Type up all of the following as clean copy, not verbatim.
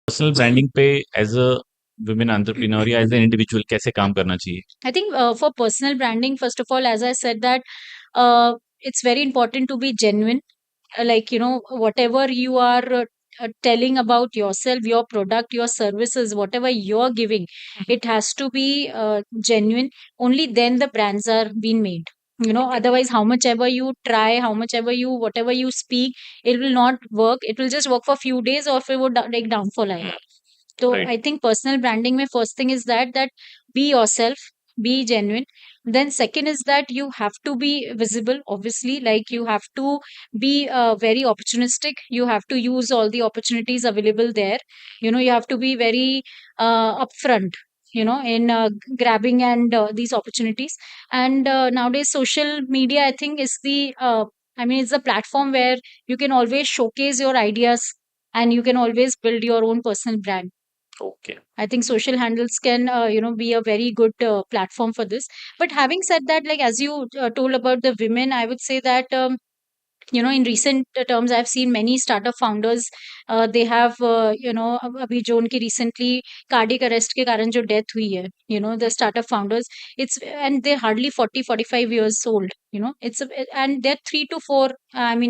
Personal branding पे as a women entrepreneur या as an individual कैसे काम करना चाहिए? I think for personal branding, first of all, as I said, that it's very important to be genuine. Like, whatever you are telling about yourself, your product, your services, whatever you're giving, it has to be genuine. Only then the brands are being made. Otherwise, how much ever you try, how much ever you, whatever you speak, it will not work. It will just work for a few days or फिर वो like downfall आएगा. So Right. I think personal branding mein first thing is that be yourself, be genuine. Then second is that you have to be visible, obviously, like you have to be very opportunistic. You have to use all the opportunities available there. You have to be very upfront, in grabbing and these opportunities. And nowadays, social media, I think, is it's a platform where you can always showcase your ideas and you can always build your own personal brand. Okay. I think social handles can, be a very good platform for this. But having said that, like as you told about the women, I would say that in recent terms, I've seen many startup founders. They have, अभी जो उनकी recently cardiac arrest के कारण जो death हुई है, the startup founders, and they're hardly 40-45 years old. And there 3 to 4,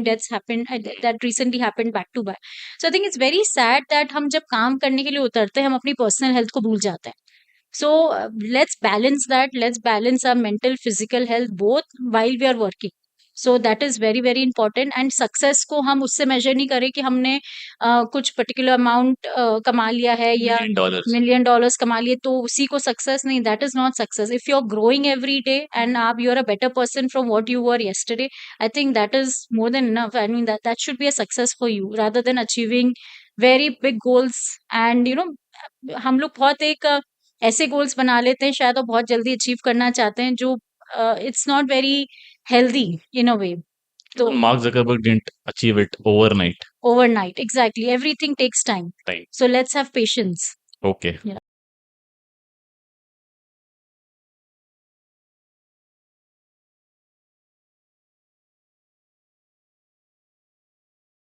deaths happened. That recently happened back to back. So I think it's very sad that हम जब काम करने के लिए उतरते हैं, हम अपनी personal health को भूल जाते हैं. So let's balance that. Let's balance our mental, physical health both while we are working. So that is very very important. And success को हम उससे measure नहीं करें कि हमने कुछ particular amount कमा लिया है या $1 million. $1 million कमा लिए तो उसी को success नहीं. That is not success. If you're growing every day and you're a better person from what you were yesterday, I think that is more than enough. I mean that should be a success for you rather than achieving very big goals. And हम लोग बहुत एक ऐसे goals बना लेते हैं शायद और बहुत जल्दी अचीव करना चाहते हैं जो it's not very healthy in a way. तो Mark Zuckerberg didn't achieve it overnight. overnight, exactly, everything takes time. Right. So let's have patience. Okay. Yeah.